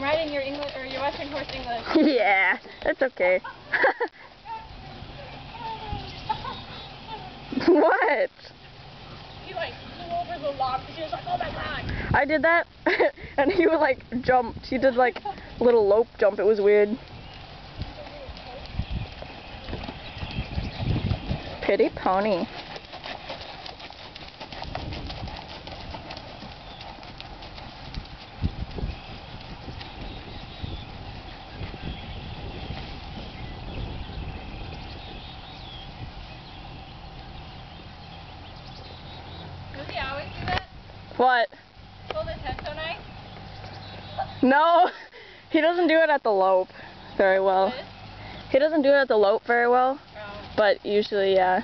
writing your English or your Western horse English. Yeah, that's okay. What? He like flew over the log because he was like, oh my god. I did that, and he would like jumped. He did like a little lope jump. It was weird. Pretty pony. Does he always do that? What? Hold his head so nice? No, he doesn't do it at the lope very well. He doesn't do it at the lope very well, but usually, yeah.